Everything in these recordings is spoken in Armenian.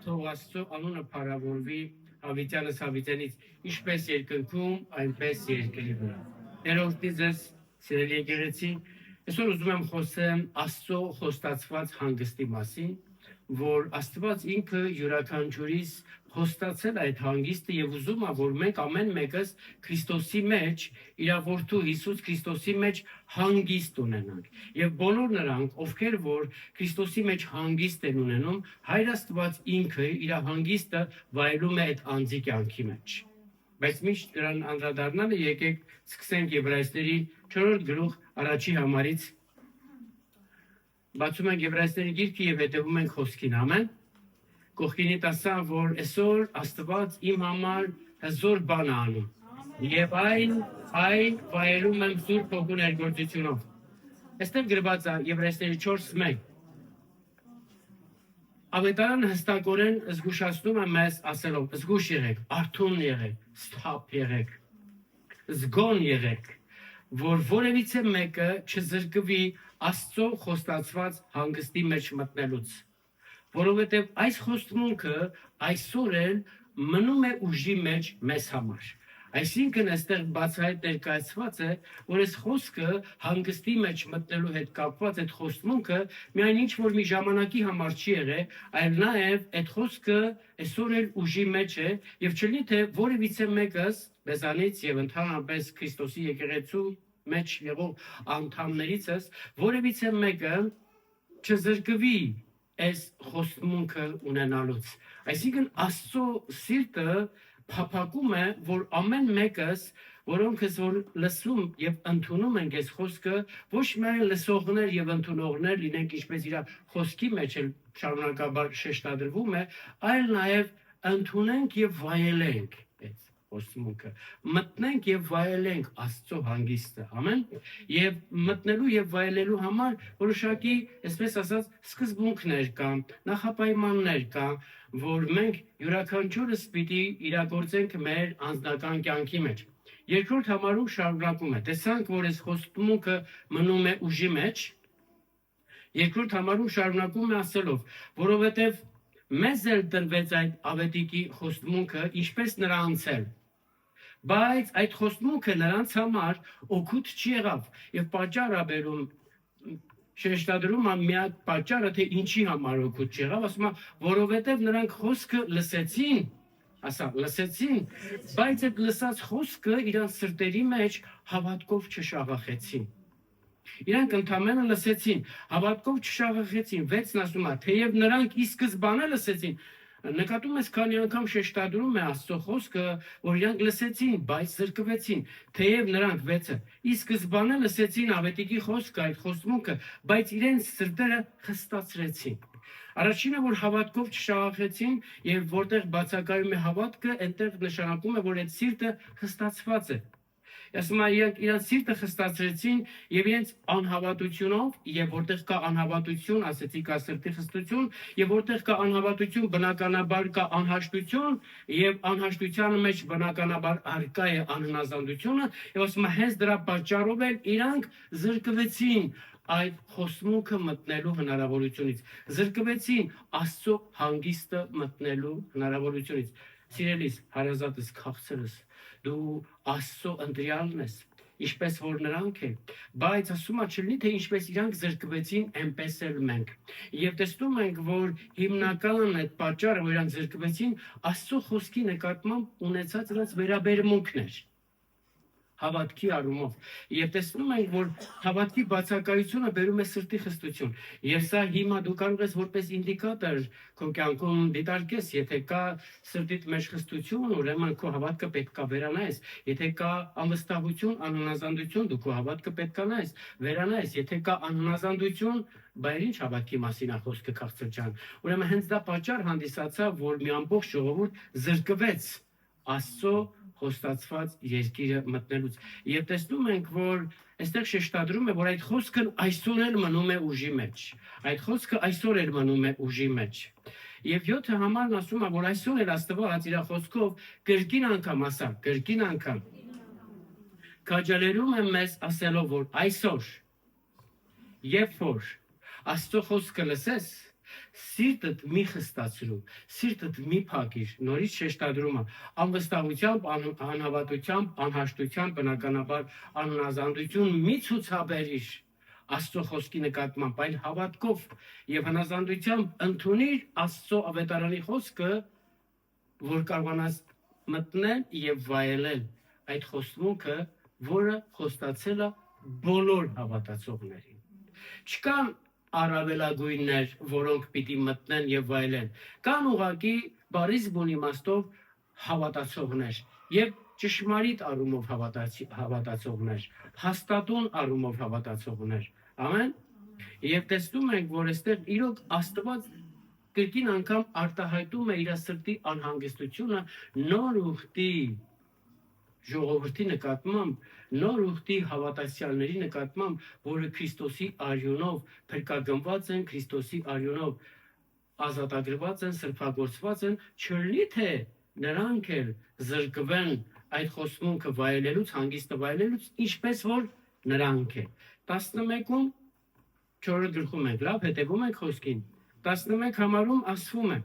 Թող Աստծո անունը փառավորվի հավիտյանս հավիտյանից, ինչպես երկնքում, այնպես երկրի վրա։ Ներողնի ձեզ, սիրելի եկեղեցի, այսօր ուզում եմ խոսեմ Աստծո խոստացված հանգստի մասին, որ Աստված ինքը յուրաքանչյուրիս խոստացել այդ հանգիստը եւ ուզում է, որ մենք ամեն մեկս Քրիստոսի մեջ, իր որդու Հիսուս Քրիստոսի մեջ հանգիստ ունենանք։ Եվ բոլոր նրանք, ովքեր որ Քրիստոսի մեջ հանգիստ են ունենում, Հայր Աստված ինքը իր հանգիստը վայելում է այդ անձի կյանքի մեջ։ Բայց միշտ դրան անդրադառնալը եկեք սկսենք Եբրայեցիների 4-րդ գլուխ առաջի համարից։ Բացում ենք Եբրայեցիների գիրքը եւ հետեւում ենք խոսքին, ամեն։ Կողքինի տասա, որ այսօր Աստված իմ համար հզոր բան է անում։ Եվ այն վայելում եմ Սուրբ Հոգու ներգործությունով։ Այստեղ գրված է Եբրայեցիների 4:1։ Ավետարանը հստակորեն զգուշացնում է մեզ ասելով. զգուշ եղեք, արթուն եղեք, սթափ եղեք, զգոն եղեք, որ որևիցե մեկը չզրկվի Աստծո խոստացված հանգստի մեջ մտնելուց, որովհետև այս խոստմունքը այսօր էլ մնում է ուժի մեջ մեզ համար։ Այսինքն այստեղ բացահայտ ներկայացված է, որ այս խոսքը հանգստի մեջ մտնելու հետ կապված այդ խոստմունքը միայն ինչ որ մի ժամանակի համար չի եղել, այլ նաև այդ խոսքը այսօր էլ ուժի մեջ է եւ չլինի թե որևիցե մեկս մեզանից եւ ընդհանրապես Քրիստոսի եկեղեցու մեջ եղող անդամներիցս որևիցե մեկը չզրկվի այս խոստմունքը ունենալուց։ Այսինքն Աստծո սիրտը փափակում է, որ ամեն մեկս, որոնքս որ լսում եւ ընդունում ենք այս խոսքը, ոչ միայն լսողներ եւ ընդունողներ լինենք, ինչպես իր խոսքի մեջ էլ շարունակաբար շեշտադրվում է, այլ նաեւ ընդունենք եւ վայելենք այս խոստմունքը, մտնենք եւ վայելենք Աստծո հանգիստը, ամեն։ Եվ մտնելու եւ վայելելու համար որոշակի, այսպես ասած, սկզբունքներ կան, նախապայմաններ կան, որ մենք յուրաքանչյուրս պիտի իրագործենք մեր անձնական կյանքի մեջ։ Երկրորդ համարում շարունակում է. տեսանք, որ այս խոստմունքը մնում է ուժի մեջ։ Երկրորդ համարում շարունակում է ասելով, որովհետև մեզ էլ տրվեց այդ ավետիքի խոստմունքը, ինչպես նրանց էլ։ Բայց այդ խոստմունքը նրանց համար օգուտ չի եղավ եւ պատճառը բերում շեշտադրում է միակ պատճառը, թե ինչի համար օգուտ չեղավ, ասում է, որովհետև նրանք խոսքը լսեցին, լսեցին, բայց այդ լսած խոսքը իրանց սրտերի մեջ հավատքով չշաղախեցին։ Իրանք ընդամենը լսեցին, հավատքով չշաղախեցին, 6-ն ասում է, թեև նրանք ի սկզբանե լսեցին, նկատում ես քանի անգամ շեշտադրում է Աստծո խոսքը, որ իրանք լսեցին, բայց զրկվեցին, թեև նրանք 6-ը ի սկզբանե լսեցին ավետիքի խոսքը, այդ խոստմունքը, բայց իրենց սրտերը խստացրեցին։ Առաջինը, որ հավատքով չշաղախեցին եւ որտեղ բացակայում է հավատքը, այնտեղ նշանակում է, որ այդ սիրտը խստացված է։ Ասում է, իրենց սիրտը խստացրեցին եւ իրենց անհավատությունով, եւ որտեղ կա անհավատություն, ասեցի կա սրտի խստություն, եւ որտեղ կա անհավատություն, բնականաբար կա անհաշտություն, եւ անհաշտության մեջ բնականաբար արկա է անհնազանդությունը, եւ ասում է, հենց դրա պատճառով էլ իրանք զրկվեցին այդ խոստմունքը մտնելու հնարավորությունից, զրկվեցին Աստծո հանգիստը մտնելու հնարավորությունից։ Սիրելիս, հարազատս, քաղցրս, դու Աստծո ընտրյալն ես, ինչպես որ նրանք են, բայց ասում է չլինի, թե ինչպես իրանք զրկվեցին, այնպես էլ մենք։ Եվ տեսնում ենք, որ հիմնական այդ պատճառը, որ իրանք զրկվեցին, Աստծո խոսքի նկատմամբ ունեցած նրանց վերաբերմունքն էր։ Հավատքի առումով։ Եվ տեսնում ենք, որ հավատքի բացակայությունը բերում է սրտի խստություն։ Եվ սա հիմա դու կարող ես որպես ինդիկատոր քո կյանքում դիտարկես, եթե կա սրտիդ մեջ խստություն, ուրեմն քո հավատքը պետք է վերանայես։ Եթե կա անվստահություն, անհնազանդություն, դու քո հավատքը պետք է նայես, վերանայես։ Եթե կա անհնազանդություն, բայց ինչ հավատքի մասին է խոսքը քաղցր ջան։ Ուրեմն հենց դա պատճառ հանդիսացավ, որ մի ամբողջ ժողովուրդ զրկվեց Աստծո խոստացված երկիրը մտնելուց։ Եվ տեսնում ենք, որ այստեղ շեշտադրում է, որ այդ խոսքն այսօր էլ մնում է ուժի մեջ։ Այդ խոսքը այսօր էլ մնում է ուժի մեջ։ Եվ 7 համարն ասում է, որ այսօր էլ Աստված իր խոսքով կրկին անգամ ասա, կրկին անգամ քաջալերում է մեզ ասելով, որ այսօր, երբ որ Աստծո խոսքը լսես, Սիրտդ մի խստացրու, սիրտդ մի փակիր, նորից շեշտադրումը, անվստահությամբ, անհավատությամբ, անհաշտությամբ, բնականաբար անհնազանդություն մի ցուցաբերիր Աստծո խոսքի նկատմամբ, այլ հավատքով եւ հնազանդությամբ ընդունիր Աստծո ավետարանի խոսքը, որ կարողանաս մտնել եւ վայելել այդ խոստմունքը, որը խոստացել է բոլոր հավատացողներին։ Չկան առավելագույններ, որոնք պիտի մտնեն եւ վայելեն։ Կան ուղղակի բարիս բուն իմաստով հավատացողներ եւ ճշմարիտ առումով հավատացողներ, հաստատուն առումով հավատացողներ։ Ամեն։ Եվ տեսնում ենք, որ այստեղ իրոք Աստված կրկին անգամ արտահայտում է իր սրտի անհանգստությունը նոր ուխտի ժողովրդի նկատմամբ, նոր ուխտի հավատացյալների նկատմամբ, որը Քրիստոսի արյունով փրկագնված են, Քրիստոսի արյունով ազատագրված են, սրբագործված են, չլինի թե նրանք էլ զրկվեն այդ խոստմունքը վայելելուց, հանգիստը վայելելուց, ինչպես որ նրանք է։ 11-ում 4 գլխում ենք, լավ, հետևում ենք խոսքին։ 11 համարում ասվում է.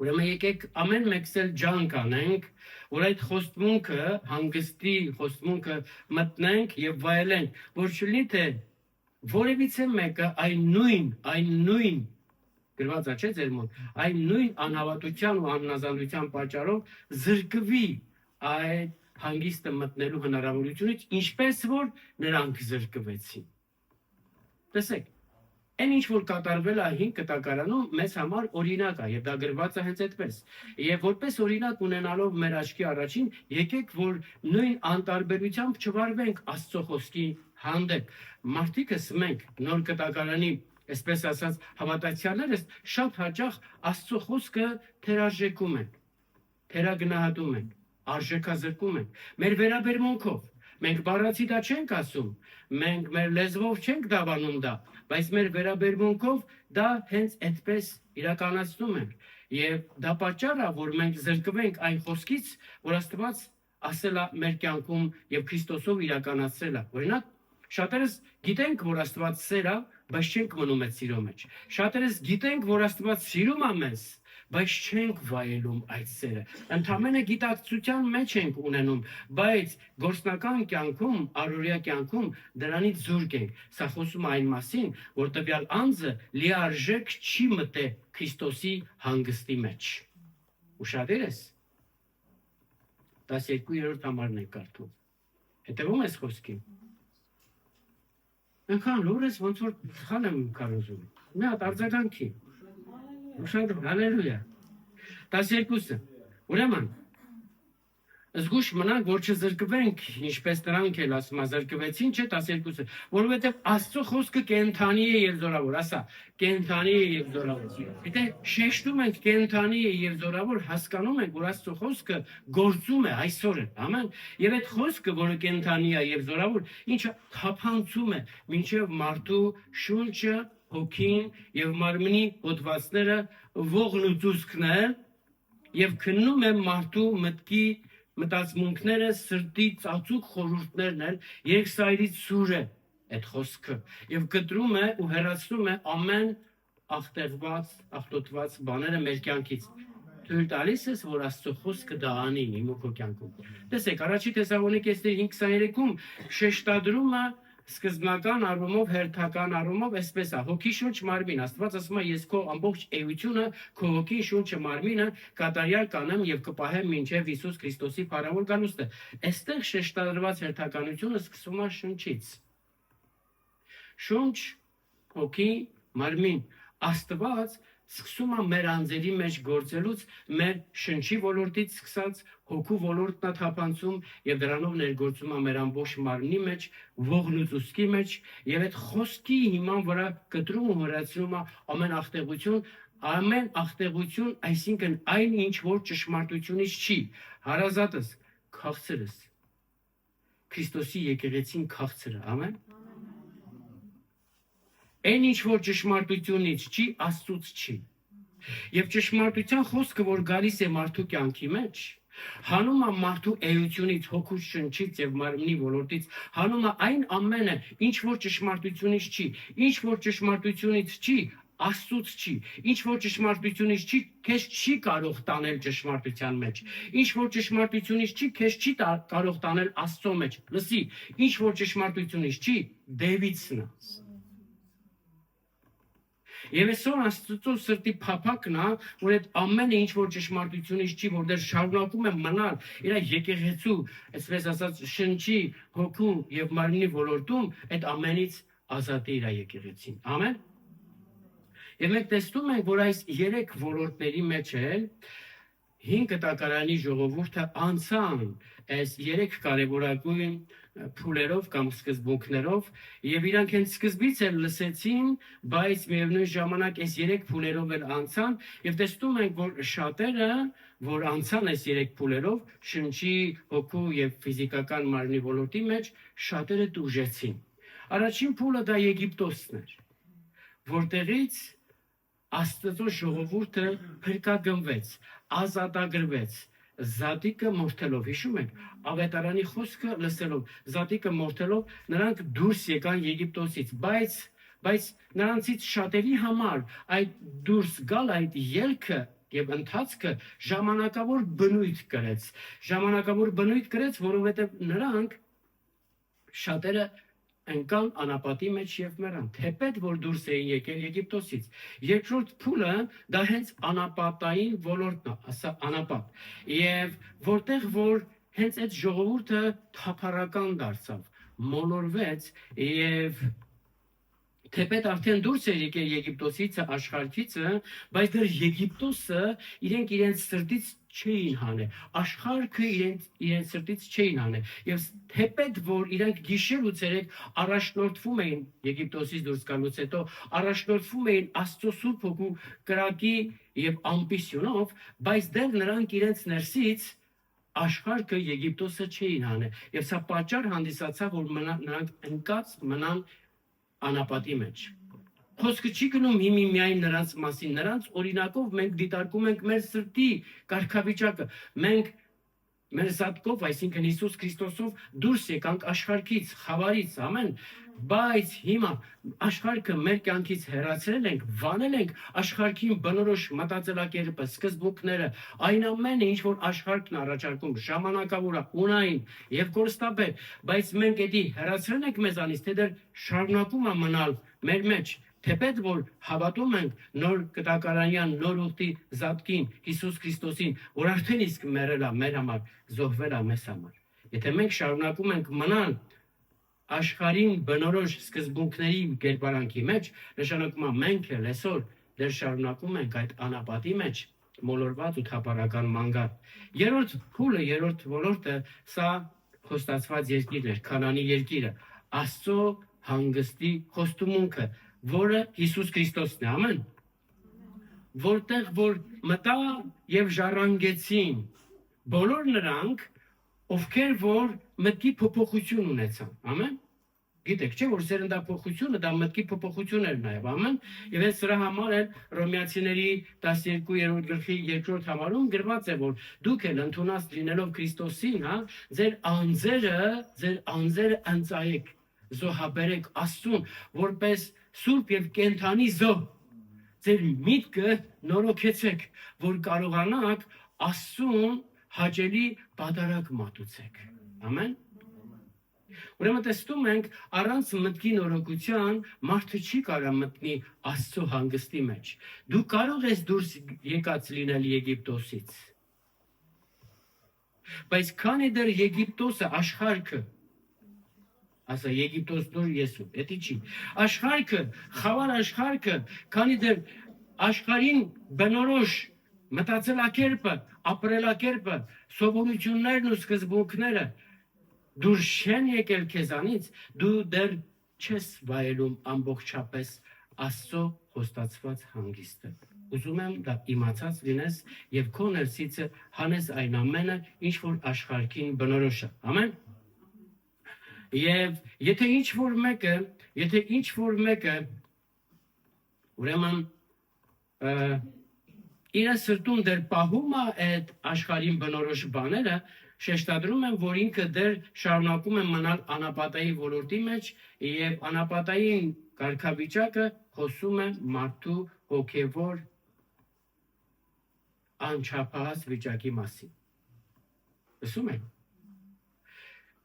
Ուրեմն եկեք ամեն մեկս էլ ջանք անենք, որ այդ խոստմունքը, հանգստի խոստմունքը մտնենք եւ վայելենք, որ չլինի թե որևիցե մեկը այն նույն գրված է, չէ՞ ձեր մոտ, այն նույն անհավատության ու անհնազանդության պատճառով զրկվի այդ հանգիստը մտնելու հնարավորությունից, ինչպես որ նրանք զրկվեցին։ Տեսեք, այն ինչ որ կատարվել է 5 կտակարանում, մեզ համար օրինակ է, եւ դա գրված է հենց այդպես։ Եվ որպես օրինակ ունենալով մեր աչքի առաջին, եկեք որ նույն անտարբերությամբ չվարվենք Աստծո խոսքի հանդեպ։ Մարդիկս մենք նոր կտակարանի, այսպես ասած, հավատացյալներս շատ հաճախ Աստծո խոսքը թերարժեքում ենք, թերագնահատում ենք, արժեքազրկում ենք մեր վերաբերմունքով։ Մենք բառացի դա չենք ասում, մենք մեր լեզվով չենք դավանում դա, բայց մեր վերաբերմունքով դա հենց այդպես իրականացնում ենք։ Եվ դա պատճառ է, որ մենք զրկվենք այն խոսքից, որ Աստված ասել է մեր կյանքում եւ Քրիստոսով իրականացրել է։ Օրինակ, շատերս գիտենք, որ Աստված սեր է, բայց չենք մնում այդ սիրո մեջ։ Շատերս գիտենք, որ Աստված սիրում է մեզ, բայց չենք վայելում այդ սերը։ Ընդհանրապես գիտակցության մեջ ենք ունենում, բայց գործնական կյանքում, առօրյա կյանքում դրանից զուրկ ենք։ Սա խոսում է այն մասին, որ տվյալ անձը լիարժեք չի մտե Քրիստոսի հանգստի մեջ։ Ուշադիր ես։ 12-րդ համարն է կարդում։ Հետևում ես խոսքին։ Այնքան լուր ես, ոնց որ խան եմ կարոզում։ Մի հատ արձագանքի։ Ուշադիր, հալելույա։ 12-ը։ Ուրեմն զգուշ մնանք, որ չզրկվենք, ինչպես նրանք էլ ասում են, զրկվեցին, չէ, 12-ը, որովհետև Աստծո խոսքը կենդանի է եւ զորավոր, ասա, կենդանի է եւ զորավոր։ Եթե շեշտում ենք կենդանի է եւ զորավոր, հասկանում ենք, որ Աստծո խոսքը գործում է այսօր է, ամեն։ Եվ այդ խոսքը, որը կենդանի է եւ զորավոր, ինչը թափանցում է մինչեւ մարդու շունչը, հոգին եւ մարմնի հոդվածները ողնուծուսքն է եւ քննում է մարդու մտքի մտածմունքները, սրտի ծածուկ խորհուրդներն են, երկսայրից սուր է այդ խոսքը եւ կտրում է ու հեռացնում է ամեն աղտոտված բաները մեր կյանքից։ Թույլ տալիս ես, որ Աստծո խոսքը դա անի իմ ու քո կյանքում։ Տեսեք, առաջի Թեսաղոնիկեցիների 5:23-ում շեշտադրումը սկզբնական առումով, հերթական առումով այսպես է. հոգի շունչ մարմին, Աստված ասում է, ես քո ամբողջ էությունը, քո հոգի շունչը մարմինը կատարյալ կանեմ եւ կպահեմ մինչեւ Հիսուս Քրիստոսի փառավոր գալուստը։ Այստեղ շեշտադրված հերթականությունը սկսվում է շունչից։ Շունչ, հոգի, մարմին, Աստված սկսում է մեր անձերի մեջ գործելուց, մեր շնչի ոլորտից սկսած հոգու ոլորտն է թափանցում եւ դրանով ներգործում է մեր ամբողջ մարմնի մեջ, ողնուծուսքի մեջ եւ այդ խոսքի հիման վրա կտրում ու հրացնում է ամեն ախտեղություն, այսինքն այն ինչ որ ճշմարտությունից չի, հարազատս, քաղցրս, Քրիստոսի եկեղեցին քաղցրը, ամեն։ Այն ինչ որ ճշմարտությունից չի, Աստծուց չի։ Եվ ճշմարտության խոսքը, որ գալիս է մարդու կյանքի մեջ, հանում է մարդու էությունից, հոգու շնչից եւ մարմնի ոլորտից, հանում է այն ամենը, ինչ որ ճշմարտությունից չի, ինչ որ ճշմարտությունից չի, Աստծուց չի, ինչ որ ճշմարտությունից չի, քեզ չի կարող տանել ճշմարտության մեջ, ինչ որ ճշմարտությունից չի, քեզ չի կարող տանել Աստծո մեջ, լսի, ինչ որ ճշմարտությունից չի, դևիցն է։ Եվ այսօր Աստծո սրտի փափակն է, որ այդ ամենը ինչ որ ճշմարտությունից չի, որ դեռ շարունակում է մնալ իր եկեղեցու, այսպես ասած, շնչի, հոգու եւ մարմնի ոլորտում, այդ ամենից ազատի իր եկեղեցին։ Ամեն։ Եվ մենք տեսնում ենք, որ այս 3 ոլորտների մեջ էլ 5 կտակարանի ժողովուրդը անցան այս 3 կարևորագույն փուլերով կամ սկզբունքներով եւ իրանք հենց սկզբից էլ լսեցին, բայց միևնույն ժամանակ այս 3 փուլերով էլ անցան եւ տեսնում ենք, որ շատերը, որ անցան այս 3 փուլերով, շնչի, հոգու եւ ֆիզիկական մարմնի ոլորտի մեջ, շատերը տուժեցին։ Առաջին փուլը դա Եգիպտոսն էր, որտեղից Աստծո ժողովուրդը փրկագնվեց, ազատագրվեց, Զատիկը մորթելով, հիշում եք, ավետարանի խոսքը լսելով, Զատիկը մորթելով, նրանք դուրս եկան Եգիպտոսից, բայց նրանցից շատերի համար այդ դուրս գալ, այդ ելքը եւ ընթացքը ժամանակավոր բնույթ կրեց, որովհետեւ նրանք շատերը ընկան անապատի մեջ եւ մեռան, թեպետ որ դուրս էին եկել Եգիպտոսից։ Երկրորդ փուլը դա հենց անապատային ոլորտն է, ասա անապատ։ Եվ որտեղ որ հենց այդ ժողովուրդը թափառական դարձավ, մոլորվեց եւ թեպետ արդեն դուրս էր եկել Եգիպտոսից աշխարհիցը, բայց դեռ Եգիպտոսը իրենց սրտից չէին հանել, աշխարհը իրենց սրտից չէին հանել եւ թեպետ որ իրենք գիշեր ու ցերեկ առաջնորդվում էին Եգիպտոսից դուրս գալուց հետո առաջնորդվում էին Աստծո սուրբ հոգու կրակի եւ ամբիսյոնով, բայց դեռ նրանք իրենց ներսից աշխարհը Եգիպտոսը չէին հանել եւ սա պատճառ հանդիսացավ որ նրանք ընկած մնան անապատի մեջ։ Խոսքը չի գնում միայն նրանց մասին, նրանց օրինակով մենք դիտարկում ենք մեր սրտի կարգավիճակը։ Մենք մեր զատկով, այսինքն Հիսուս Քրիստոսով դուրս եկանք աշխարհից, խավարից, ամեն, բայց հիմա աշխարհը մեր կյանքից հեռացրել ենք, վանել ենք աշխարհին բնորոշ մտածելակերպը, սկզբունքները, այն ամենը, ինչ որ աշխարհն առաջարկում, ժամանակավոր է, ունային եւ կորստաբեր, բայց մենք էդի հեռացրել ենք մեզանից, թե դեռ շարունակում է մնալ մեր մեջ, թեպետ որ հավատում ենք նոր կտակարանյան նոր ուխտի զատկին Հիսուս Քրիստոսին, որ արդեն իսկ մեռել է մեր համար, զոհվել է մեզ համար։ Եթե մենք շարունակում ենք մնալ աշխարհին բնորոշ սկզբունքների կերպարանքի մեջ, նշանակում է մենք էլ այսօր դեռ շարունակում ենք այդ անապատի մեջ մոլորված ու թափառական մանգատ։ Երրորդ փուլը, երրորդ ոլորտը սա խոստացված երկիրն էր, Քանանի երկիրը, Աստծո հանգստի խոստումունքը, որը Հիսուս Քրիստոսն է, ամեն, որտեղ որ մտա եւ ժառանգեցին բոլոր նրանք, ովքեր որ մտքի փոփոխություն ունեցան, ամեն։ Գիտեք, չէ՞ որ սերնդափոխությունը դա մտքի փոփոխություն էր նաեւ, ամեն։ Եվ այս սրա համար էլ Հռոմեացիների 12-րդ գլխի 2-րդ համարում գրված է, որ դուք էլ ընդունած լինելով Քրիստոսին, հա, ձեր անձերը ընծայեք, զոհաբերեք Աստծուն, որպես սուրբ եւ կենթանի զոհ, ձեր միտքը նորոգեցեք, որ կարողանաք Աստծուն հաճելի պատարագ մատուցեք, ամեն։ Ուրեմն տեսնում ենք առանց մտքի նորոգության մարդը չի կարող մտնի Աստծո հանգստի մեջ։ Դու կարող ես դուրս եկած լինել Եգիպտոսից, բայց քանի դեռ Եգիպտոսը աշխարհը, ասա Եգիպտոս դուր Եսու, էդի չի։ Աշխարհը, խավար աշխարհը, քանի դեռ աշխարհին բնորոշ մտածելակերպը, ապրելակերպը, սովորություններն ու սկզբունքները դուրս չեն եկել քեզանից, դու դեռ չես վայելում ամբողջապես Աստծո խոստացված հանգիստը։ Ուզում եմ դա իմացած լինես եւ քո ներսիցը հանես այն ամենը, ինչ որ աշխարհին բնորոշ է։ Ամեն։ Եվ եթե ինչ որ մեկը ուրեմն իր սրտում դեռ պահում է այդ աշխարհին բնորոշ բաները, շեշտադրում եմ, որ ինքը դեռ շարունակում է մնալ անապատային ոլորտի մեջ եւ անապատային կարգավիճակը խոսում եմ մարդու հոգևոր անչափահաս վիճակի մասին։ Լսում եք։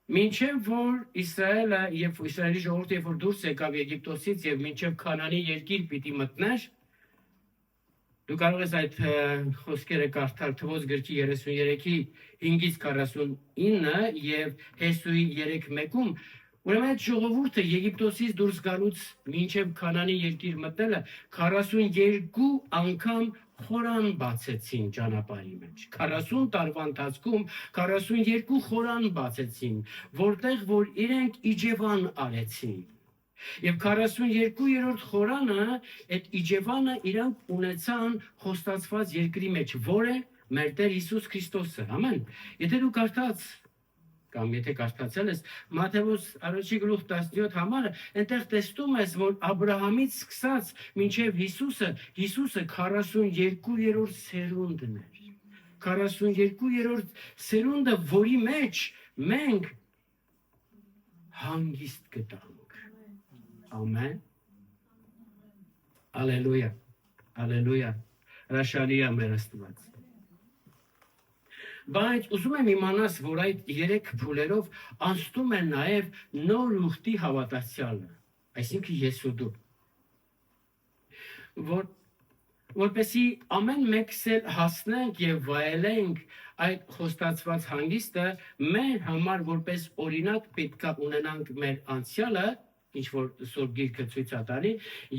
Մինչև որ Իսրայելը եւ Իսրայելի ժողովուրդը երբ որ դուրս եկավ Եգիպտոսից եւ մինչև Քանանի երկիր պիտի մտներ, դու կարող ես այդ խոսքերը կարդալ Թվոց գրքի 33-ի 5-ից 49 եւ Հեսուի 3:1-ում, ուրեմն այդ ժողովուրդը Եգիպտոսից դուրս գալուց մինչև Քանանի երկիր մտնելը 42 անգամ խորան բացեցին ճանապարհի մեջ։ 40 տարվա ընթացքում 42 խորան բացեցին, որտեղ որ իրենք իջևան արեցին։ Եվ 42-րդ խորանը, այդ իջևանը իրանք ունեցան խոստացված երկրի մեջ, որը մեր Տեր Հիսուս Քրիստոսը։ Ամեն։ Եթե դու կարդաց կամ եթե կարդացել ես Մատթեոս 1:17 համարը, այնտեղ տեսնում ես, որ Աբրահամից սկսած մինչև Հիսուսը 42-րդ սերունդն էր։ 42-րդ սերունդը, որի մեջ մենք հանգիստ գտանք։ Ամեն։ Ալելույա։ Ալելույա։ Հրաշալի է մեր Աստված։ Բայց ուզում եմ իմանաս, որ այդ 3 փուլերով անցնում է նաև նոր ուխտի հավատացյալը, այսինքն ես ու դու։ Որպեսզի ամեն մեկս էլ հասնենք եւ վայելենք այդ խոստացված հանգիստը, մեր համար որպես օրինակ պետք է ունենանք մեր անցյալը, ինչ որ Սուրբ Գիրքը ցույց է տալի,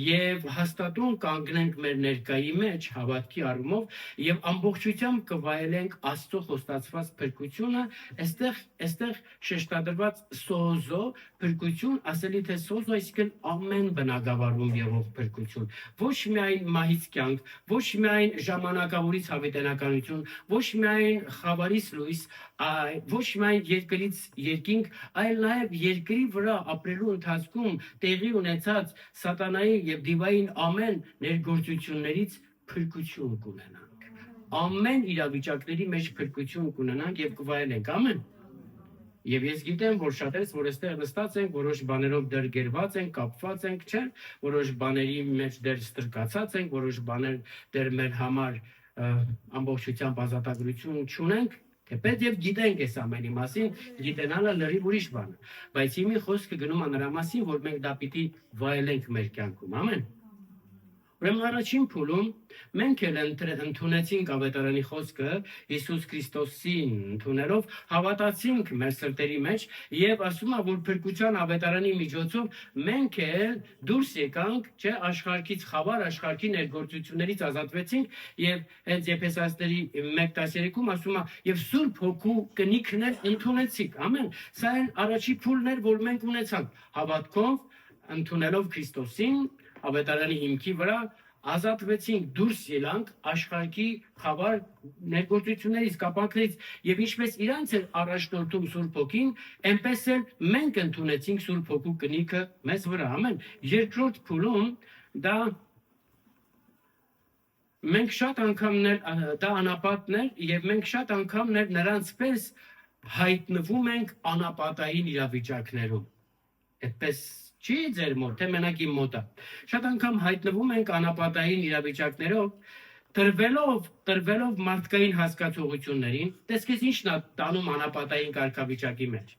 եւ հաստատուն կանգնենք մեր ներկայի մեջ հավատքի առումով եւ ամբողջությամբ կվայելենք Աստծո խոստացված փրկությունը, այստեղ շեշտադրված սոզո փրկություն, ասելի թե սոզո, այսինքն ամեն բնագավառում եղող փրկություն, ոչ միայն մահից կյանք, ոչ միայն ժամանակավորից հավիտենականություն, ոչ միայն խավարից լույս, ոչ միայն երկրից երկինք, այլ նաեւ երկրի վրա ապրելու ընթացքում տեղի ունեցած սատանայի եւ դիվային ամեն ներգործություններից փրկություն կունենանք։ Ամեն իրավիճակների մեջ փրկություն կունենանք եւ կվայելենք։ Ամեն։ Եվ ես գիտեմ, որ շատերս, որ այստեղ նստած ենք, որոշ բաներով դեռ գերված ենք, կապված ենք, չէ՞, որոշ բաների մեջ դեռ ստրկացած ենք, որոշ բաներ դեռ մեր համար ամբողջությամբ ազատագրություն չունենք, թեպետ եւ գիտենք այս ամենի մասին, գիտենալը լրիվ ուրիշ բան է, բայց իմի խոսքը գնում է նրա մասին, որ մենք դա պիտի վայելենք մեր կյանքում, ամեն։ Ուրեմն առաջին փուլում մենք էլ ընդունեցինք ավետարանի խոսքը Հիսուս Քրիստոսին ընդունելով, հավատացինք մեր սրտերի մեջ եւ ասում է, որ փրկության ավետարանի միջոցով մենք էլ դուրս եկանք, չէ, աշխարհից խավար, աշխարհի ներգործություններից ազատվեցինք եւ հենց Եփեսացիների 1:13-ում ասում է, եւ Սուրբ Հոգու կնիքն էլ ընդունեցիք, ամեն։ Սա այն առաջի փուլն էր, որ մենք ունեցանք հավատքով, ընդունելով Քրիստոսին ավետարանի հիմքի վրա, ազատվեցինք, դուրս ելանք աշխարհի խավար ներգործություններից, կապանքներից եւ ինչպես իրանց էր առաջնորդում Սուրբ Հոգին, այնպես էլ մենք ընդունեցինք Սուրբ Հոգու կնիքը մեզ վրա, ամեն։ Երկրորդ փուլում դա մենք շատ անգամներ դա անապատներ եւ մենք շատ անգամներ նրանց պես հայտնվում ենք անապատային իրավիճակներում։ Այդպես չի ձեր մոտ, թե մենակ իմ մոտ է։ Շատ անգամ հայտնվում ենք անապատային իրավիճակներով, տրվելով մարդկային հասկացողություններին, տեսքես ինչն է տանում անապատային կարգավիճակի մեջ։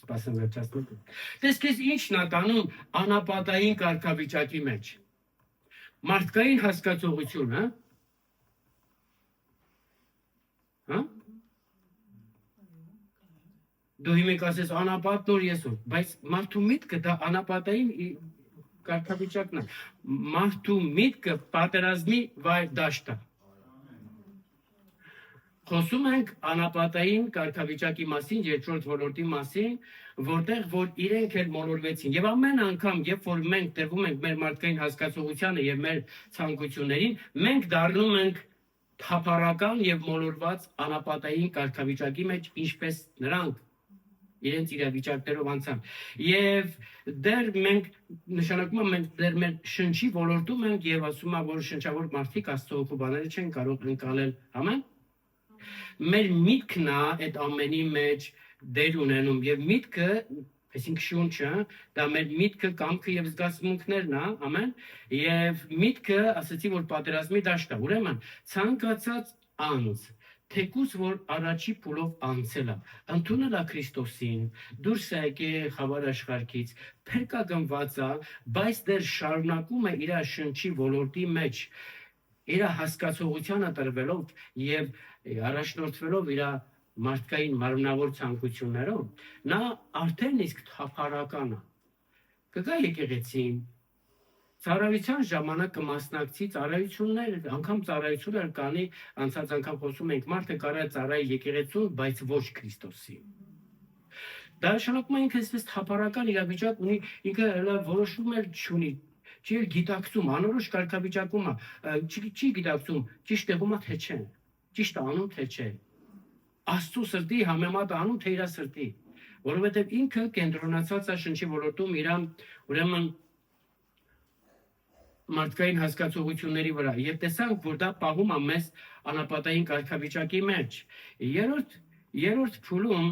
Սպասեմ վերջացնեմ։ Տեսքես ինչն է տանում անապատային կարգավիճակի մեջ։ Մարդկային հասկացողություն, հա? Դու հիմա կասես անապատն որ ես որ, բայց մարդու միտքը դա անապատային կարգավիճակն է։ Մարդու միտքը պատերազմի վայր դաշտ է։ Խոսում ենք անապատային կարգավիճակի մասին, երկրորդ ոլորտի մասին, որտեղ որ իրենք էլ մոլորվեցին։ Եվ ամեն անգամ, երբ որ մենք տրվում ենք մեր մարդկային հասկացողությանը եւ մեր ցանկություններին, մենք դառնում ենք թափառական եւ մոլորված անապատային կարգավիճակի մեջ, ինչպես նրանք իրենց իրավիճակներով անցան։ Եվ դեռ մենք նշանակում է մենք դեռ մեր շնչի ոլորտում ենք եւ ասում է, որ շնչավոր մարդիկ Աստծո հոգու բաները չեն կարող ընկալել, ամեն։ Մեր միտքն է այդ ամենի մեջ դեր ունենում եւ միտքը Այսինքն շունչը դա մեր միտքը, կամքը եւ զգացմունքներն է, ամեն, եւ միտքը ասացի որ պատերազմի դաշտ է, ուրեմն ցանկացած անձ թեկուզ որ առաջի փուլով անցել է, ընդունել է Քրիստոսին, դուրս է եկել խավար աշխարհից, փրկա գնված է, բայց դեռ շարունակում է իր շնչի ոլորտի մեջ իր հասկացողությանը տրվելով եւ առաջնորդվելով իր մարդկային մարմնավոր ցանկություններով, նա արդեն իսկ թափառական է։ Կգա եկեղեցին, ծառայության ժամանակ կմասնակցի ծառայություններ, անգամ ծառայություններ կանի, անցած անգամ խոսում ենք, մարդը կարա ծառայի եկեղեցուն, բայց ոչ Քրիստոսի։ Դա նշանակում է ինքը այսպես թափառական իրավիճակ ունի, ինքը որոշում էլ չունի, չի գիտակցում, անորոշ կարգավիճակում է, չի գիտակցում, ճիշտ տեղում է թե չէ, ճիշտ անում թե չէ։ Աստծո սրտի համեմատ անում թե իր սրտի, որովհետև ինքը կենտրոնացած է շնչի ոլորտում իր ուրեմն մարդկային հասկացողությունների վրա եւ տեսանք որ դա պահում է մեզ անապատային կարգավիճակի մեջ երրորդ փուլում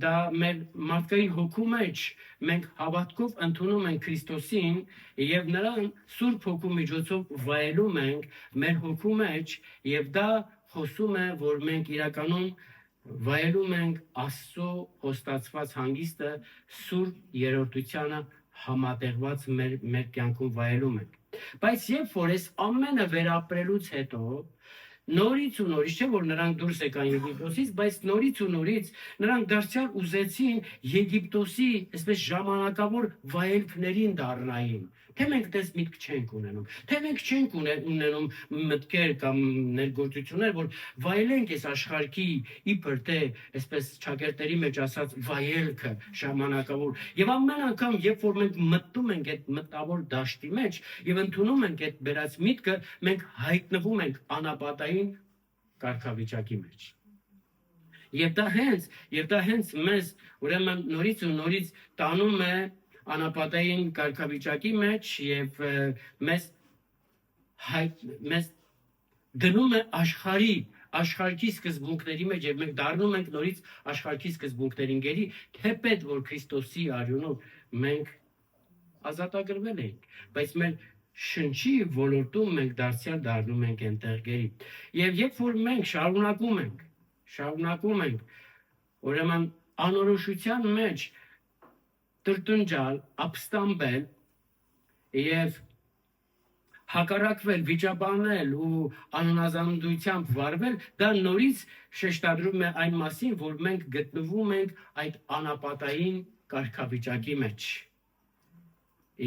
դա մեր մարդկային հոգու մեջ մենք հավատքով ընդունում ենք Քրիստոսին եւ նրան Սուրբ Հոգու միջոցով վայելում ենք մեր հոգու մեջ եւ դա խոսում է որ մենք իրականում վայելում ենք Աստծո հոստացված հանգիստը Սուրբ երրորդությանը համատեղված մեր կյանքում վայելում ենք բայց երբ որ այս ամենը վերապրելուց հետո նորից ու նորից չէ որ նրանք դուրս եկան Եգիպտոսից, բայց նորից ու նորից նրանք դարձյալ ուզեցին Եգիպտոսի այսպես ժամանակավոր վայելքներին դառնային։ Թե մենք դες միտք չենք ունենում, թե մենք չենք ունենում մտքեր կամ ներգործություններ, որ վայելենք այս աշխարհի իբր թե այսպես ճակերտերի մեջ ասած վայելքը ժամանակավոր։ Եվ ամեն անգամ, երբ որ մենք մտնում ենք այդ մտավոր դաշտի մեջ եւ ընդունում ենք այդ բերած միտքը, մենք հայտնվում ենք անապատային կարգավիճակի մեջ։ Եվ դա հենց մեզ ուրեմն նորից ու նորից տանում է անապատային կարգավիճակի մեջ եւ մեզ դնում է աշխարհի սկզբունքների մեջ եւ մենք դառնում ենք նորից աշխարհի սկզբունքներին գերի թեպետ որ Քրիստոսի արյունով մենք ազատագրվել ենք բայց մեր շնչի ոլորտում մենք դարձյալ դառնում ենք այնտեղ գերի եւ երբ որ մենք շարունակում ենք ուրեմն անորոշության մեջ տրտնջալ, ապստամբել եւ հակառակվել, վիճաբանել ու անհնազանդությամբ վարվել, դա նորից շեշտադրում է այն մասին, որ մենք գտնվում ենք այդ անապատային կարգավիճակի մեջ։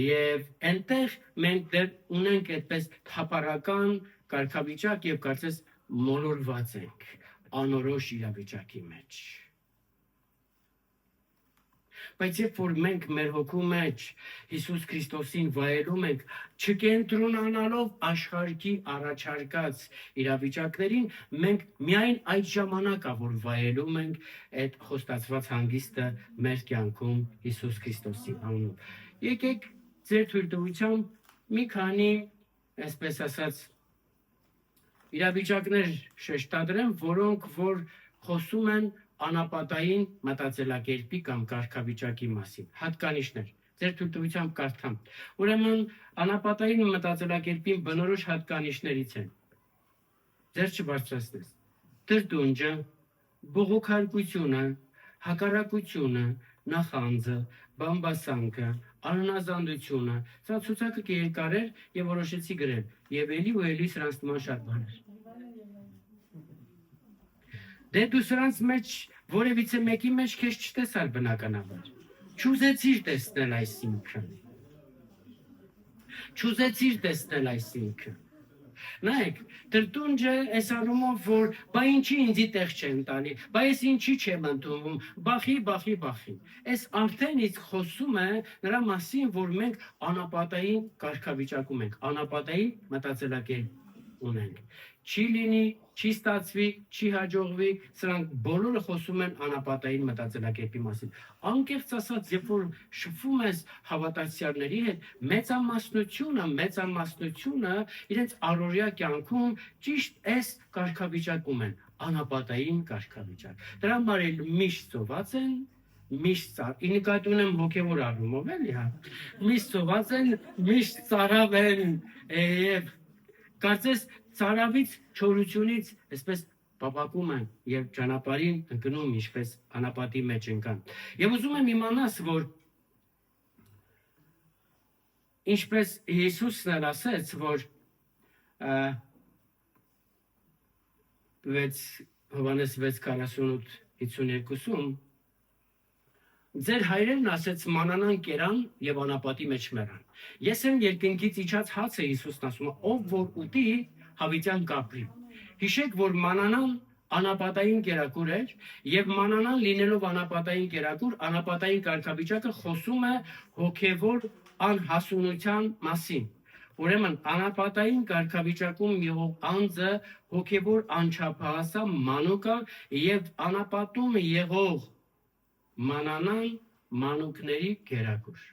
Եվ այնտեղ մենք դեռ ունենք այդպես թափառական կարգավիճակ եւ կարծես մոլորված ենք անորոշ իրավիճակի մեջ։ Բայց երբ որ մենք մեր հոգու մեջ Հիսուս Քրիստոսին վայելում ենք, չկենտրոնանալով աշխարհի առաջարկած իրավիճակներին, մենք միայն այդ ժամանակ որ վայելում ենք այդ խոստացված հանգիստը մեր կյանքում Հիսուս Քրիստոսի անունով։ Եկեք ձեր թույլտվությամբ մի քանի, այսպես ասած, իրավիճակներ շեշտադրեմ, որոնք որ խոսում են անապատային մտածելակերպի կամ կարգավիճակի մասին։ Հատկանիշներ։ Ձեր թույլտվությամբ կարդամ։ Ուրեմն անապատային մտածելակերպին բնորոշ հատկանիշներից են։ Ձեր չբարձրացնես։ Տրտունջը, բողոքարկությունը, հակառակությունը, նախանձը, բամբասանքը, անհնազանդությունը։ Սա ցուցակը երկար էր եւ որոշեցի գրել։ Եվ էլի ու էլի սրանց նման շատ բաներ։ Դե դու սրանց մեջ որևիցե մեկի մեջ քեզ չտեսար բնականաբար։ Չուզեցիր տեսնել այսինքն։ Նայեք, տրտունջը այս առումով, որ բա ինչի ինձի տեղ չեն տանի, բա ես ինչի չեմ ընդունվում, բախի։ Այս արդեն իսկ խոսում է նրա մասին, որ մենք անապատային կարգավիճակում ենք, անապատային մտածելակերպ ունենք։ Չի լինի, չի ստացվի, չի հաջողվի, սրանք բոլորը խոսում են անապատային մտածելակերպի մասին։ Անկեղծ ասած, երբ որ շփվում ես հավատացյալների հետ, մեծամասնությունը իրենց առօրյա կյանքում ճիշտ այս կարգավիճակում են, անապատային կարգավիճակ։ Դրա համար էլ միշտ ծոված են, միշտ ինքնատուն եմ հոգևոր առումով էլի հա միշտ ծոված են միշտ ծարավ են եւ կարծես ծարավից չորությունից այսպես պապակում են եւ ճանապարհին ընկնում ինչպես անապատի մեջ ընկան եւ ուզում եմ իմանաս որ ինչպես Հիսուսն էլ ասեց որ Հովհաննես 6:48-52-ում Ձեր հայրերն ասեց մանանան կերան եւ անապատի մեջ մեռան։ Ես եմ երկնքից իջած հացը Հիսուսն ասում է, ով որ ուտի հավիտյան կապրի։ Հիշեք, որ մանանան անապատային կերակուր էր եւ մանանան լինելով անապատային կերակուր, անապատային կարգավիճակը խոսում է հոգեվոր անհասունության մասին։ Ուրեմն անապատային կարգավիճակում եղող անձը հոգեվոր անչափահասա մանուկը եւ անապատում եղող մանանան մանուկների կերակուր։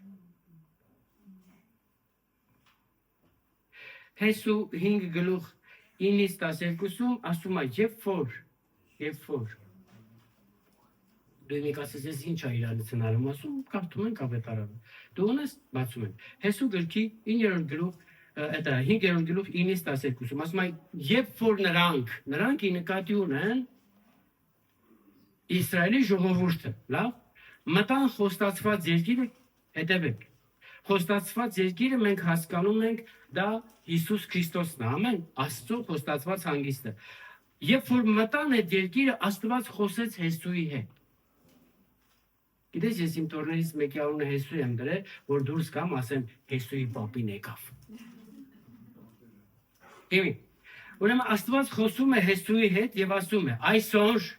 Հեսու 5:9-12-ում ասում է երբ որ դու ինք ասես ես ինչ է իրանից հնարում ասում կարդում ենք ավետարանը դու ունես բացում ենք Հեսու գրքի 9-րդ գլուխ Դա 5-րդ գլուխ 9-12-ում ասում է երբ որ նրանք նկատի ունեն Իսրայելի ժողովուրդը, լավ, մտան խոստացված երկիրը հետևեք։ Խոստացված երկիրը մենք հասկանում ենք դա Հիսուս Քրիստոսն է, ամեն, Աստծո խոստացված հանգիստը։ Երբ որ մտան այդ երկիրը, Աստված խոսեց Հեսուի հետ։ Գիտես, ես իմ տորներից մեկի անունը Հեսու եմ դրել, որ դուրս կամ ասեմ Հեսուի պապին եկավ։ Ուրեմն Աստված խոսում է Հեսուի հետ եւ ասում է այսօր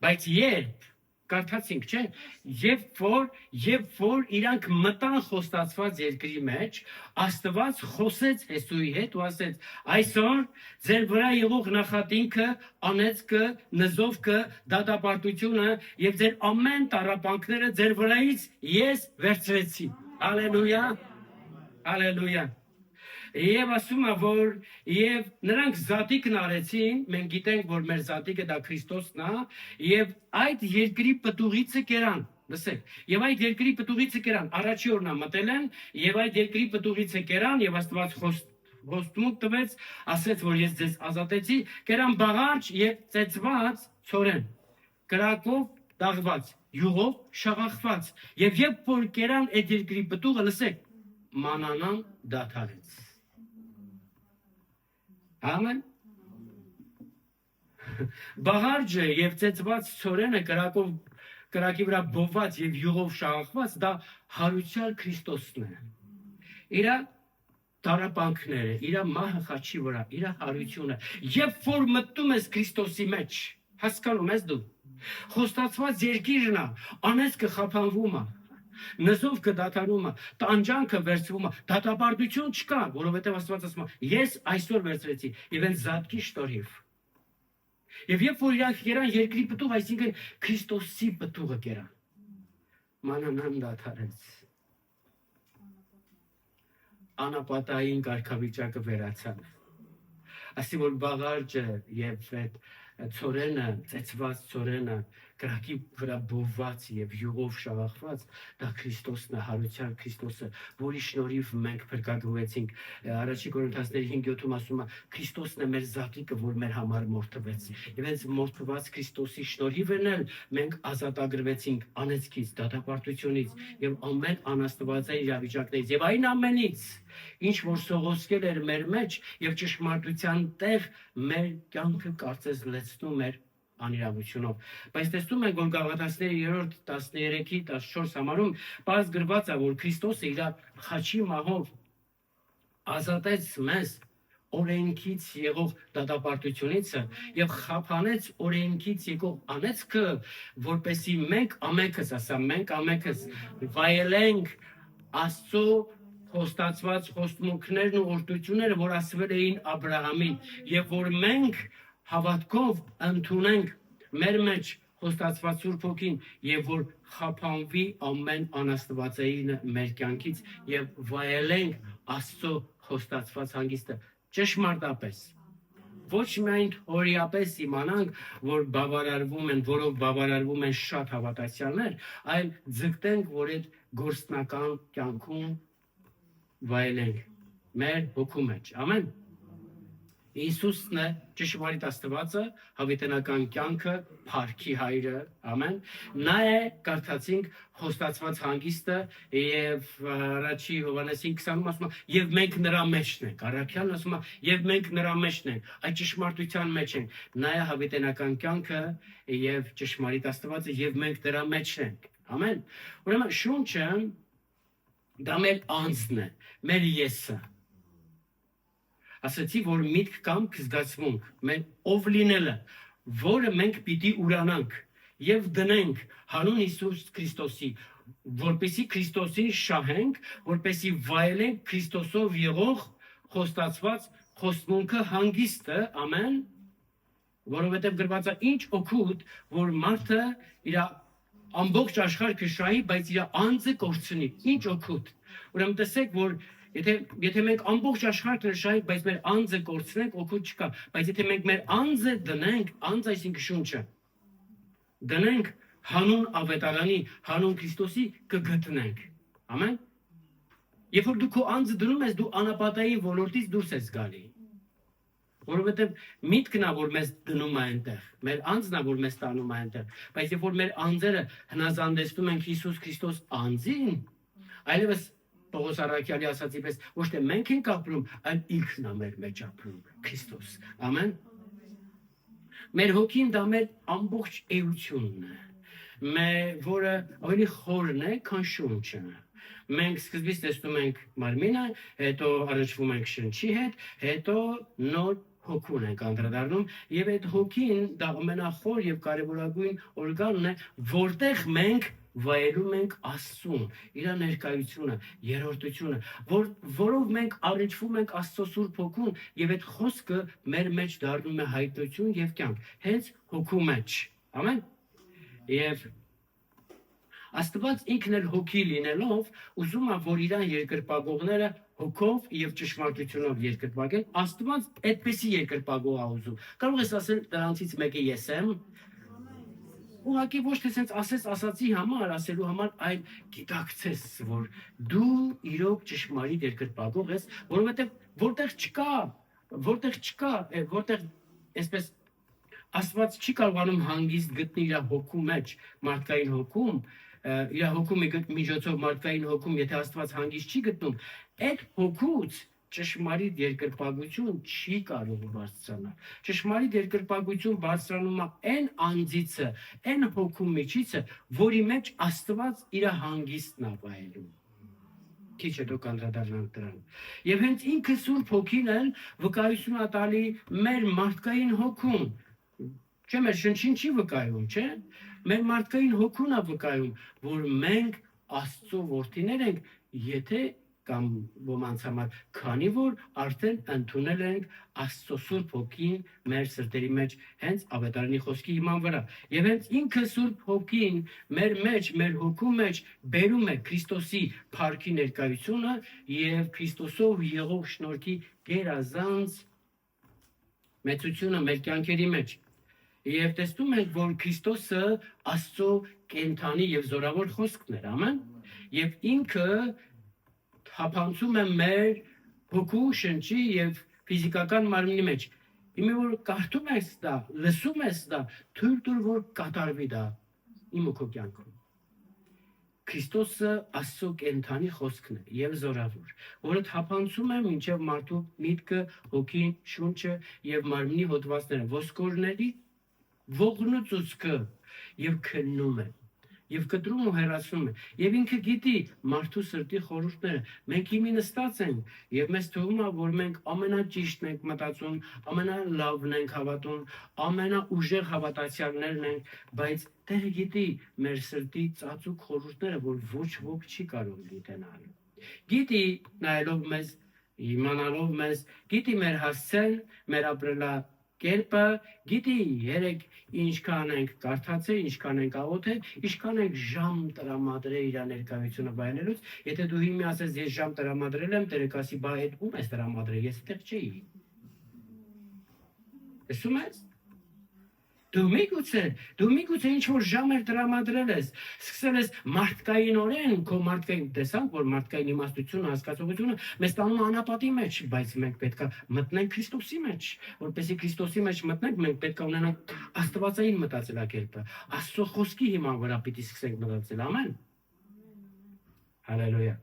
Բայց երբ կարդացինք, չէ, երբ որ իրանք մտան խոստացված երկրի մեջ, Աստված խոսեց Հեսուի հետ ու ասեց. այսօր ձեր վրա եղող նախատինքը, անեծքը, նզովքը, դատապարտությունը եւ ձեր ամեն տառապանքները ձեր վրայից ես վերցրեցի։ Հալելույա։ Հալելույա։ Եվ ասում է, որ եւ նրանք զատիկն արեցին, մենք գիտենք, որ մեր զատիկը դա Քրիստոսն է, եւ այդ երկրի պտուղիցը կերան, լսեք, եւ այդ երկրի պտուղիցը կերան, առաջի օրն մտել են, եւ այդ երկրի պտուղիցը կերան, եւ Աստված խոստումուկ տվեց, ասեց, որ ես ձեզ ազատեցի, կերան բաղարջ եւ ծեծված ցորեն, կրակով դաղված, յուղով շաղախված, եւ երբ որ կերան այդ երկրի պտուղը, լսեք, մանանան դադարեց։ Ամեն Բաղարջը եւ ծեծված ցորենը կրակի վրա բոված եւ յուղով շաղախված դա հարության Քրիստոսն է։ Իրա տարապանքները, իրա մահը խաչի վրա, իրա հարությունը, երբ որ մտնում ես Քրիստոսի մեջ, հասկանում ես դու, խոստացված երկիրն է, անեծքը խափանվում է, նզովքը դադարում է, տանջանքը վերցվում է, դատապարտություն չկա, որովհետև Աստված ասում է, ես այսօր վերցրեցի եւ այն զատկի շտորիվ։ Եվ երբ որ իրանք կերան երկրի պտուղ, այսինքն Քրիստոսի պտուղը կերան, մանանան դադարեց։ Անապատային կարգավիճակը վերացավ։ Ասի որ բաղարջը եւ այդ ցորենը, ծեծված ցորենը, կրակի վրա բոված եւ յուղով շաղախված, դա Քրիստոսն է, հարության Քրիստոսը, որի շնորհիվ մենք փրկagruեցինք։ Առաջի Կորինթացիների 5:7-ում ասում է, Քրիստոսն է մեր զատիկը, որ մեր համար մորթվեց։ Եվ այս մորթված Քրիստոսի շնորհիվն էլ մենք ազատագրվեցինք անեծքից, դատապարտությունից եւ ամեն անաստվածային իրավիճակներից եւ այն ամենից, ինչ որ սողոսկել էր մեր մեջ եւ ճշմարտության տեղ մեր կյանքը կարծես լեցնում էր անիրավությունով։ Բայց տեսնում ենք, որ Գաղատացիների 3:13-14 համարում բաց գրված է, որ Քրիստոսը իր խաչի մահով ազատեց մեզ օրենքից եղող դատապարտությունից եւ խափանեց օրենքից եկող անեծքը, որպեսզի մենք ամենքս վայելենք Աստծո խոստացված խոստմունքներն ու օրդությունները, որ ասվել էին Աբրահամին, եւ որ մենք հավատքով ընդունենք մեր մեջ խոստացված Սուրբ Հոգին եւ որ խափանվի ամեն անաստվածային մեր կյանքից եւ վայելենք Աստծո խոստացված հանգիստը ճշմարտապես ոչ միայն օրիապես իմանանք, որ բավարարվում են, որով բավարարվում են շատ հավատացյալներ, այլ ձգտենք, որ այդ գործնական կյանքում վայելենք մեր հոգու մեջ։ Ամեն։ Իսուսն է ճշմարիտ Աստվածը, հավիտենական կյանքը, փառքի հայրը, ամեն։ Նա է կարդացինք խոստացված հանգիստը եւ առաջի Հովհաննեսին 20-ում ասում է եւ մենք նրա մեջն ենք։ Առաքյալն ասում է եւ մենք նրա մեջն ենք, այդ ճշմարտության մեջ ենք։ Նա է հավիտենական կյանքը եւ ճշմարիտ Աստվածը եւ մենք նրա մեջն ենք։ Ամեն։ Ուրեմն շունչը դա մեր անձն է, մեր եսը։ Ասացի, որ միտք կամ զգացմունք, մեր ով լինելը, որը մենք պիտի ուրանանք եւ դնենք հանուն Հիսուս Քրիստոսի, որպեսզի Քրիստոսին շահենք, որպեսզի վայելենք Քրիստոսով եղող խոստացված խոստմունքը հանգիստը, ամեն, որովհետեւ գրված է ինչ օգուտ, որ մարդը իր ամբողջ աշխարհը շահի, բայց իր անձը կորցնի, ինչ օգուտ։ Ուրեմն տեսեք, որ Եթե մենք ամբողջ աշխարհը շահենք, բայց մեր անձը կորցնենք, օգուտ չկա, բայց եթե մենք մեր անձը դնենք, անձ այսինքն շունչը, դնենք հանուն ավետարանի, հանուն Քրիստոսի կգտնենք։ Ամեն։ Երբ որ դու քո անձը դնում ես, դու անապատային ոլորտից դուրս ես գալի։ Որովհետև միտքն է, որ մեզ դնում է այնտեղ, մեր անձն է, որ մեզ տանում է այնտեղ, բայց երբ որ մեր անձերը հնազանդեցնում ենք Հիսուս Քրիստոս անձին, այլևս Պողոս առաքյալի ասացի պես ոչ թե մենք ենք ապրում, այլ ինքն է մեր մեջ ապրում, Քրիստոս։ Ամեն։ Մեր հոգին դա մեր ամբողջ էությունն է, որը ավելի խորն է, քան շունչը։ Մենք սկզբից տեսնում ենք մարմինը, հետո առնչվում ենք շնչի հետ, հետո նոր հոգուն ենք անդրադառնում, եւ այդ հոգին դա ամենախոր եւ կարեւորագույն օրգանն է, որտեղ մենք վայելում ենք Աստծուն, իր ներկայությունը, երրորդությունը, որով մենք առնչվում ենք Աստծո Սուրբ Հոգուն եւ այդ խոսքը մեր մեջ դառնում է հայտնություն եւ կյանք, հենց հոգու մեջ։ Ամեն։ Եվ Աստված ինքն էլ հոգի լինելով ուզում է, որ իրան երկրպագողները հոգով եւ ճշմարտությունով երկրպագեն, Աստված այդպեսի երկրպագող է ուզում։ Կարող ես ասել դրանցից մեկը ես եմ, ուղղակի ոչ թե sense ասացի համար, ասելու համար, այլ գիտակցես, որ դու իրոք ճշմարիտ երկրպագող ես, որովհետև որտեղ չկա, որտեղ այսպես Աստված չի կարողանում հանգիստ գտնել իր հոգու մեջ, մարդկային հոգում, իր հոգու միջոցով մարդկային հոգում, եթե Աստված հանգիստ չի գտնում, այդ հոգուց ճշմարիտ երկրպագություն չի կարող բարձրանալ։ Ճշմարիտ երկրպագություն բարձրանում է այն անձիցը, այն հոգու միջիցը, որի մեջ Աստված իր հանգիստն է վայելում։ Քիչ հետո կանդրադառնանք դրան։ Եվ հենց ինքը Սուրբ Հոգին էլ վկայություն է տալի մեր մարդկային հոգուն։ Չէ՞ մեր շնչին չի վկայում, չէ՞։ Մեր մարդկային հոգուն է վկայում, որ մենք Աստծո որդիներ ենք, եթե կամ ոմանց համար, քանի որ արդեն ընդունել ենք Աստծո Սուրբ Հոգին մեր սրտերի մեջ հենց ավետարանի խոսքի հիման վրա։ Եվ հենց ինքը Սուրբ Հոգին մեր մեջ, մեր հոգու մեջ բերում է Քրիստոսի փառքի ներկայությունը եւ Քրիստոսով եղող շնորհքի գերազանց մեծությունը մեր կյանքերի մեջ։ Եվ տեսնում ենք, որ Քրիստոսը Աստծո կենթանի եւ զորավոր խոսքն էր, ամեն։ Եվ ինքը թափանցում է մեր հոգու, շնչի եւ ֆիզիկական մարմնի մեջ։ Իմը որ կարդում ես դա, լսում ես դա, թույլ տուր որ կատարվի դա իմ ու քո կյանքում։ Քրիստոսը Աստծո կենթանի խոսքն է եւ զորավոր, որը թափանցում է մինչեւ մարդու միտքը, հոգին, շունչը եւ մարմնի հոդվածները, ոսկորների ողնուծուցկը եւ քննում է։ Եվ կտրում ու հեռացնում է։ Եվ ինքը գիտի մարդու սրտի խորհուրդները։ Մենք իմի նստած ենք եւ մեզ թվում է, որ մենք ամենաճիշտն ենք մտածում, ամենալավն ենք հավատում, ամենաուժեղ հավատացյալներն ենք, բայց Տերը գիտի մեր սրտի ծածուկ խորհուրդները, որ ոչ ոք չի կարող գիտենալ։ Գիտի նայելով մեզ, իմանալով մեզ, գիտի մեր հասցեն, մեր ապրելակերպը, գիտի երեք ինչքան ենք կարդացել, ինչքան ենք աղոթել, ինչքան ենք ժամ տրամադրել իր ներկայությունը վայելելուց, եթե դու հիմա ասես ես ժամ տրամադրել եմ, Տերը կասի, բա այդ ում ես տրամադրել, ես այդտեղ չէի։ Լսում ես։ Դու միգուցե ինչ որ ժամ էր տրամադրել ես, սկսել ես մարդկայինորեն, քո մարդկային տեսանք, որ մարդկային իմաստությունը, հասկացողությունը մեզ տանում է անապատի մեջ, բայց մենք պետք է մտնենք Քրիստոսի մեջ, որպեսզի Քրիստոսի մեջ մտնենք, մենք պետք է ունենանք աստվածային մտածելակերպը, Աստծո խոսքի հիման վրա պիտի սկսենք մտածել, ամեն։ Հալելույա։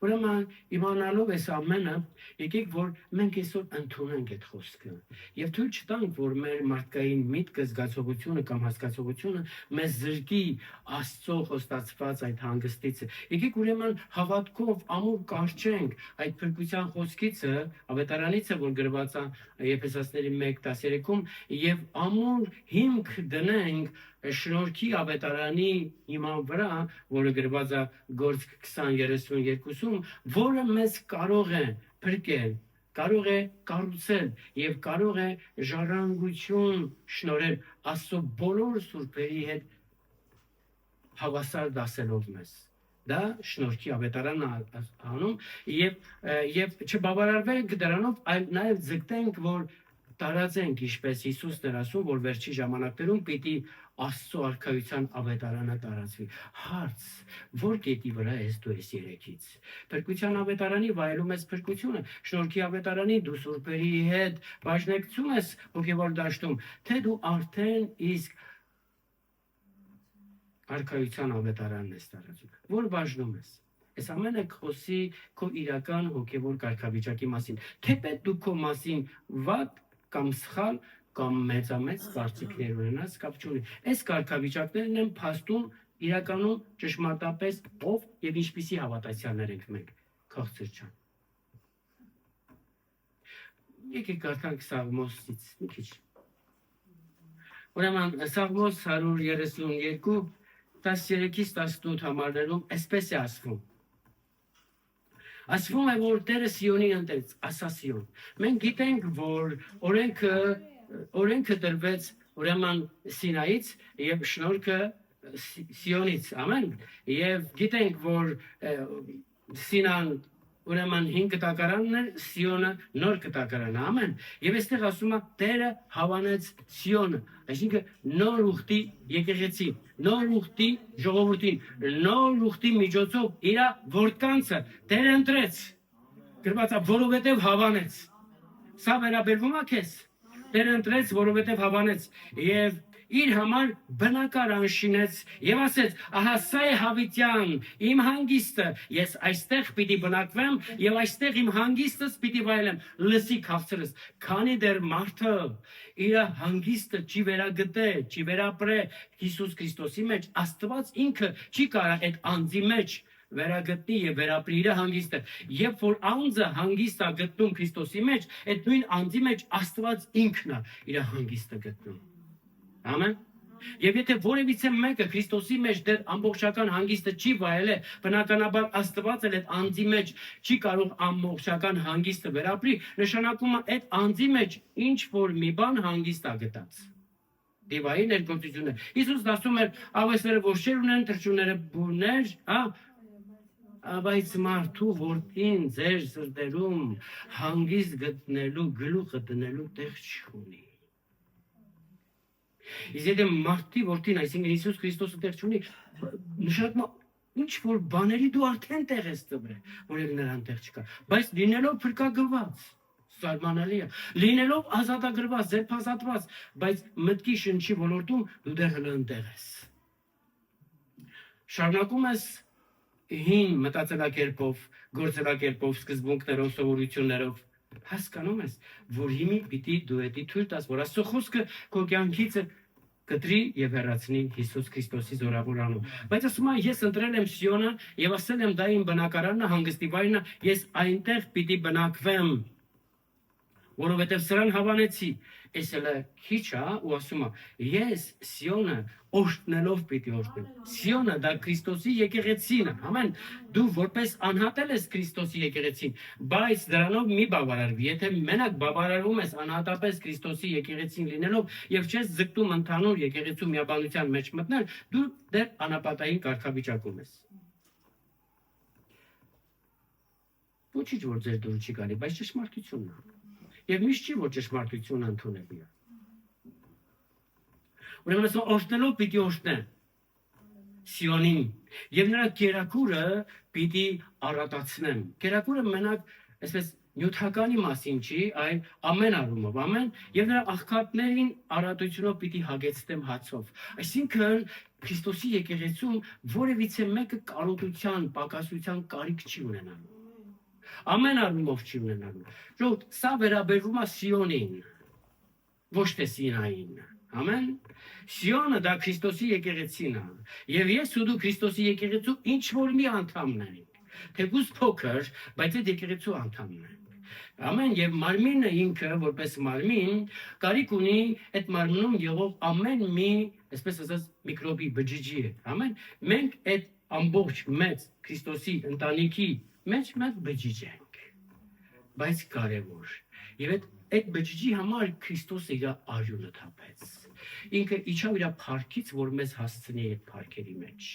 Ուրեմն իմանալով այս ամենը, եկեք որ մենք այսօր ընդունենք այդ խոսքը եւ թույլ չտանք, որ մեր մարդկային միտքը, զգացողությունը կամ հասկացողությունը մեզ զրկի Աստծո խոստացված այդ հանգստից։ Եկեք ուրեմն հավատքով ամուր կարճենք այդ փրկության խոսքիցը, ավետարանիցը, որ գրված է Եփեսացիների 1:13-ում, եւ ամուր հիմք դնենք շնորհքի ավետարանի հիման վրա, որը գրված է Գործք 20:32-ում, որը մեզ կարող է փրկել, կարող է կառուցել եւ կարող է ժառանգություն շնորհել Աստծո բոլոր սուրբերի հետ հավասար դասելով մեզ։ Դա շնորհքի ավետարանն անում եւ չբավարարվենք դրանով, այլ նաեւ ձգտենք, որ տարածենք, ինչպես Հիսուսն էր ասում, որ վերջի ժամանակներում պիտի Աստծո արքայության ավետարանը տարածվի։ Հարց. որ կետի վրա ես դու ես երեքից։ Փրկության ավետարանի վայելում ես փրկությունը, շնորհքի ավետարանի դու սուրբերի հետ բաժնեկցում ես հոգևոր դաշտում, թե դու արդեն իսկ արքայության ավետարանն ես տարածում։ Որ բաժնում ես։ Այս ամենը խոսի քո իրական հոգևոր կարգավիճակի մասին։ Թեպետ դու քո մասին վատ կամ սխալ կամ մեծամեծ կարծիքներ ունենաս, կապ չունի։ Այս կարգավիճակներն են փաստում իրականում ճշմարտապես ով եւ ինչպիսի հավատացյալներ ենք մենք։ Քաղցր ջան։ Եկեք կարդանք Սաղմոսից մի քիչ։ Ուրեմն Սաղմոս 132 13-ից 18 համարներում այսպես է ասվում։ Ասվում է, որ Տերը Սիոնի ընտրեց, ասա Սիոն։ Մենք գիտենք, որ օրենքը տրվեց ուրեմն Սինայից եւ շնորհքը Սիոնից, ամեն։ Եվ գիտենք, որ Սինան ուրեմն 5 կտակարանն է, Սիոնը նոր կտակարանն է, ամեն։ Եվ այստեղ ասում է Տերը հավանեց Սիոնը, այսինքն նոր ուխտի եկեղեցի, նոր ուխտի ժողովրդին, նոր ուխտի միջոցով իր որդկանցը Տերը ընտրեց։ Գրված է, որովհետև հավանեց։ Սա վերաբերվում է քեզ։ Տերը ընտրեց, որովհետև հավանեց եւ իր համար բնակարան շինեց եւ ասեց. ահա սա է հավիտյան, իմ հանգիստը, ես այստեղ պիտի բնակվեմ եւ այստեղ իմ հանգիստս պիտի վայելեմ։ Լսի քաղցրս, քանի դեռ մարդը իր հանգիստը չի վերագտե, չի վերապրե Հիսուս Քրիստոսի մեջ, Աստված ինքը չի կարող այդ անձի մեջ վերագտնի եւ վերապրի իր հանգիստը։ Երբ որ անձը հանգիստ է գտնում Քրիստոսի մեջ, այդ նույն անձի մեջ Աստված ինքն է իր հանգիստը գտնում։ Ամեն։ Եվ եթե որևիցե մեկը Քրիստոսի մեջ դեռ ամբողջական հանգիստը չի վայելել, բնականաբար Աստված էլ այդ անձի մեջ չի կարող ամբողջական հանգիստը վերապրի, նշանակում է այդ անձի մեջ ինչ որ մի բան հանգիստ է գտած։ Դիվային ներգործությունը։ Հիսուսն ասում էր, ավեսները ոչեր ունեն, թրջունները բուրներ, բայց մարդու որդին ձեր սրտերում հանգիստ գտնելու, գլուխը դնելու տեղ չունի։ Իսկ եթե մարդի որդին, այսինքն Հիսուս Քրիստոսը տեղ չունի, նշանակում է ինչ որ բաների դու արդեն տեղ ես տվել, որև նրան տեղ չկա, բայց լինելով փրկագրված, սարմանալի է, լինելով ազատագրված, ձերբազատված, բայց մտքի շնչի ոլորտում դու դեռ հլը ընտեղ ես։ Շարունակում ես հին մտածելակերպով, գործելակերպով, սկզբունքներով, սովորություններով, հասկանում ես, որ հիմի պիտի դու էդի թույլ տաս, որ Աստծո խոսքը քո կյանքից կտրի եւ հեռացնի Հիսուս Քրիստոսի զորավոր անուն։ Բայց ասում եմ, ես ընտրել եմ Սիոնը եւ ասել եմ դա իմ բնակարանն է, հանգստի վայրն է, ես այնտեղ պիտի բնակվեմ, որովհետև սրան հավանեցի։ Այս էլ քիչ է ու ասում է, ես Սիոնը օրհնելով պիտի օրհնեմ։ Սիոնը դա Քրիստոսի եկեղեցին է, ամեն։ Դու որպես անհատել ես Քրիստոսի եկեղեցին, բայց դրանով մի բավարարվի։ Եթե մենակ բավարարվում ես անհատապես Քրիստոսի եկեղեցին լինելով եւ չես ձգտում ընդհանուր եկեղեցու միաբանության մեջ մտնել, դու դեռ անապատային կարգավիճակում ես։ Ոչինչ որ ձեր դուրս չի գալի, բայց ճշմարտությունն է։ Եվ միշտ չի որ ճշմարտությունը ընդունելի է։ Ուրեմն ասում օշտնելով պիտի օշտնեն Սիոնին եւ նրա կերակուրը պիտի առատացնեմ։ Կերակուրը մենակ այսպես նյութականի մասին չի, այլ ամեն առումով, ամեն եւ նրա աղքատներին առատությունով պիտի հագեցնեմ հացով։ Այսինքն Քրիստոսի եկեղեցում որևիցե մեկը կարոտության, պակասության կարիք չի ունենալու։ Ամեն առումով չի ունենալու։ Ժողովուրդ, սա վերաբերվում է Սիոնին, ոչ թե Սինային։ Ամեն։ Սիոնը դա Քրիստոսի եկեղեցին է։ Եվ ես ու դու Քրիստոսի եկեղեցու ինչ որ մի անդամն ենք։ Թեկուզ փոքր, բայց այդ եկեղեցու անդամն ենք։ Ամեն եւ մարմինը ինքը որպես մարմին կարիք ունի այդ մարմնում եղող ամեն մի, այսպես ասած, միկրոբի բջիջի է։ Ամեն։ Մենք այդ ամբողջ մեծ Քրիստոսի ընտանիքի մեջ մեծ բջիջ ենք։ Բայց կարևոր։ Եվ այդ բջիջի համար Քրիստոսը իր արյունը թափեց։ Ինքը իջավ իր փառքից, որ մեզ հասցնի այդ փառքերի մեջ։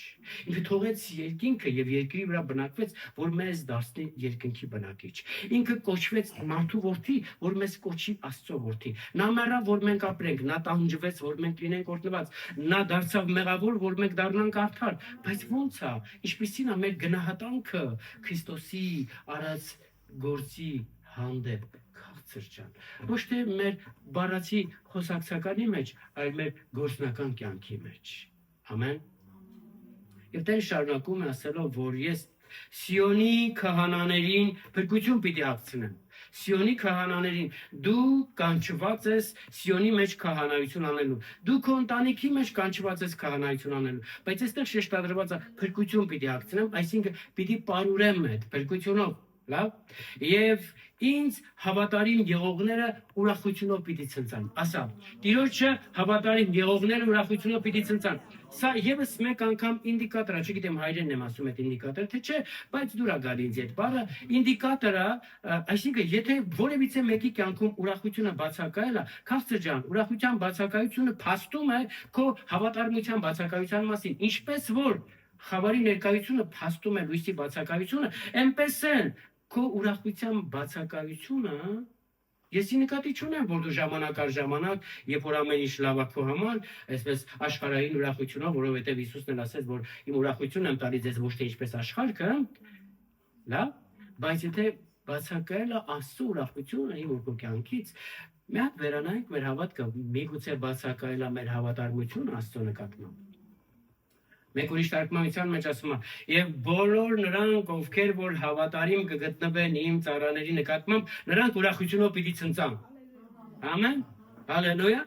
Ինքը թողեց երկինքը եւ երկրի վրա բնակվեց, որ մեզ դարձնի երկնքի բնակիչ։ Ինքը կոչվեց մարդու որդի, որ մեզ կոչի Աստծո որդի։ Նա մեռավ, որ մենք ապրենք, նա տանջվեց, որ մենք լինենք օրհնված։ Նա դարձավ մեղավոր, որ մենք դառնանք արդար։ Բայց ո՞նց է, ինչպիսին է մեր գնահատանքը Քրիստոսի արած գործի հանդեպ քաղցրճան։ Ոչ թե մեր բառացի խոսակցականի մեջ, այլ մեր գործնական կյանքի մեջ։ Ամեն։ Եվ դեն շարունակում է ասելով, որ ես Սիոնի քահանաներին փրկություն պիտի հագցնեմ։ Սիոնի քահանաներին դու կանչված ես Սիոնի մեջ քահանայություն անելու։ Դու քո ընտանիքի մեջ կանչված ես քահանայություն անելու, բայց այստեղ շեշտադրված է փրկություն պիտի հագցնեմ, այսինքն պիտի պարուրեմ այդ փրկությունով։ Լավ։ Եվ ինձ հավատարիմ եղողները ուրախությունով պիտի ցնցան։ Ասա, Տիրոջը հավատարիմ եղողները ուրախությունով պիտի ցնցան։ Սա եւս մեկ անգամ ինդիկատոր է, չգիտեմ հայերենն եմ ասում այդ ինդիկատոր, թե չէ, բայց դուր է գալի ինձ այդ բառը, ինդիկատոր է, այսինքն եթե որևիցե մեկի կյանքում ուրախությունը բացակայել է, քաղցր ջան, ուրախության բացակայությունը փաստում է քո հավատարմության բացակայության մասին, ինչպես որ խավարի ներկայությունը փաստում է լույսի բացակայությունը, այնպես էլ քո ուրախության բացակայությունը Եսի նկատի չունեմ, որ դու ժամանակ առ ժամանակ, երբ որ ամեն ինչ լավ է քո համար, այսպես աշխարհային ուրախությունով, որովհետև Հիսուսն էլ ասեց, որ իմ ուրախությունն եմ տալիս ձեզ ոչ թե ինչպես աշխարհը, լավ, բայց եթե բացակայել է Աստծո ուրախությունը իմ ու քո կյանքից, մի հատ վերանայենք մեր հավատքը, միգուցե բացակայել է մեր հավատարմությունը Աստծո նկատմամբ։ Մեկ ուրիշ թարգմանության մեջ ասում է. «Եվ բոլոր նրանք, ովքեր որ հավատարիմ կգտնվեն իմ ծառաների նկատմամբ, նրանք ուրախությունով պիտի ցնցան»։ Ամեն։ Հալելույա։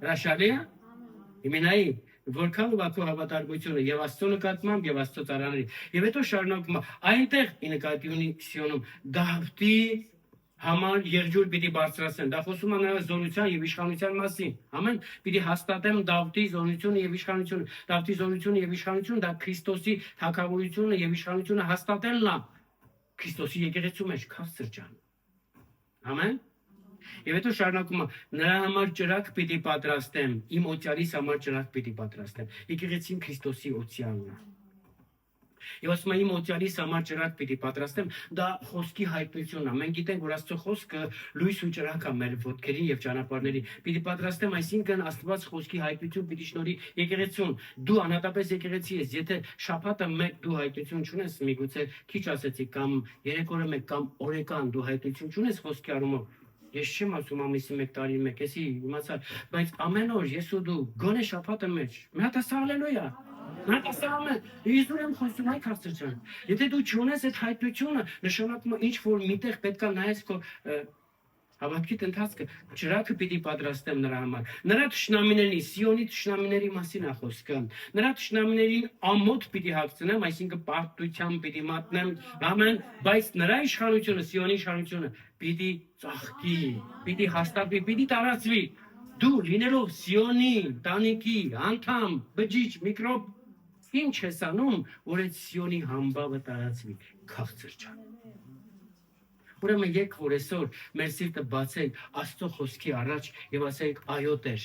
Հրաշալի է։ Իմենայի, որքան ու քո հավատարմությունը եւ Աստծո նկատմամբ եւ Աստծո ծառաների։ Եվ հետո շարունակում է. այնտեղ ի նկատի ունի Սիոնում Դավթի համար եղջյուր պիտի բարձրացնեն։ Դա խոսում է նրա զորության եւ իշխանության մասին։ Ամեն պիտի հաստատեմ Դավթի զորությունը եւ իշխանությունը։ Դավթի զորությունը եւ իշխանությունը դա Քրիստոսի թագավորությունը եւ իշխանությունը հաստատելն է Քրիստոսի եկեղեցու մեջ քաղցր ջան։ Ամեն։ Եվ հետո շարունակում է. նրա համար ճրակ պիտի պատրաստեմ, իմ օծյալիս համար ճրակ պիտի պատրաստեմ։ Եկեղեցին Քրիստոսի օծյալն է։ Եվ ասում եմ իմ օծյալիս համար ճրակ պիտի պատրաստեմ, դա խոսքի հայտնությունն է։ Մենք գիտենք, որ Աստծո խոսքը լույս ու ճրակ է մեր ոտքերին եւ ճանապարհներին։ Պիտի պատրաստեմ, այսինքն Աստված խոսքի հայտնություն պիտի շնորհի եկեղեցուն։ Դու անհատապես եկեղեցի ես, եթե շաբաթը մեկ դու հայտնություն չունես, միգուցե քիչ ասեցի կամ 3 օրը մեկ կամ օրեկան դու հայտնություն չունես խոսքի առումով։ Ես չեմ ասում ամիսի 1 տարի 1, էսի իմացա, բայց ամեն օր ես ու դու գոնե շաբաթը մեջ։ Մի հատ ասա հալելույա։ Նայեցամ, Իսուրեմ խոսում այ քաղցր ջան։ Եթե դու չունես այդ հայտնությունը, նշանակում է ինչ որ միտեղ պետքա նայես քո հավատքի ընթացքը, ճրակը պիտի պատրաստեմ նրա համար։ Նրա թշնամիների, Սիոնի թշնամիների մասին է խոսքը։ Նրա թշնամիներին ամոթ պիտի հագցնեմ, այսինքն պարտությամբ պիտի մատնեմ, ամեն, բայց նրա իշխանությունը, Սիոնի իշխանությունը պիտի ծաղկի, պիտի հաստատվի, պիտի տարածվի։ Դու լինելով Սիոնի տանիքի անդամ, բջիջ, միկրոբ, ինչ ես անում, որ այդ Սիոնի համբավը տարածվի, քաղցր ջան։ Ուրեմն եք որ այսօր մեր սիրտը բացենք Աստծո խոսքի առաջ եւ ասենք այո Տեր,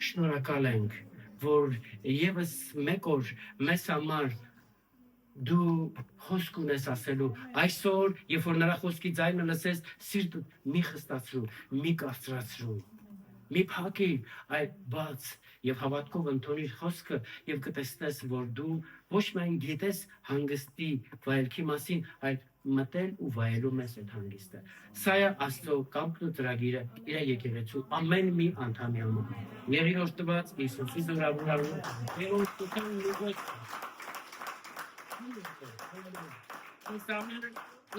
շնորհակալ ենք, որ եւս մեկ օր մեզ համար դու խոսք ունես ասելու այսօր, երբ որ նրա խոսքի ձայնը լսես, սիրտդ մի խստացրու, մի կարծրացրու։ մի փակի այդ բաց եւ հավատքով ընդունիր խոսքը եւ կտեսնես որ դու ոչ միայն գիտես հանգստի վայելքի մասին, այլ մտել ու վայելում ես այդ հանգիստը։ Սա է Աստծո կամքն ու ծրագիրը իր եկեղեցու ամեն մի անդամի համար։ Երրորդ տված Հիսուսի զորավարը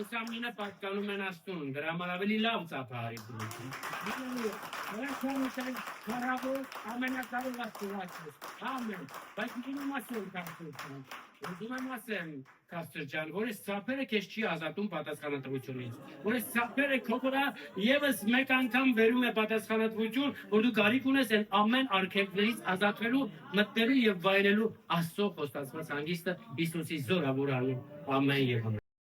Ուսամինը պատկանում են Աստծուն, դրա համար ավելի լավ ծափահարի ամենակարող Աստծո։ Ամեն, բայց ուզում եմ ասեմ, Քաստր ջան, որ այս ծափերը քեզ չի ազատում պատասխանատվությունից, որ այս ծափերը քո վրա եւս մեկ անգամ վերում է պատասխանատվություն, որ դու կարիք ունես այն ամեն արգելքներից ազատվելու, մտնելու եւ վայելելու Աստծո խոստացված հանգիստը Հիսուսի զորավոր անուն։ Ամեն եւ ամեն։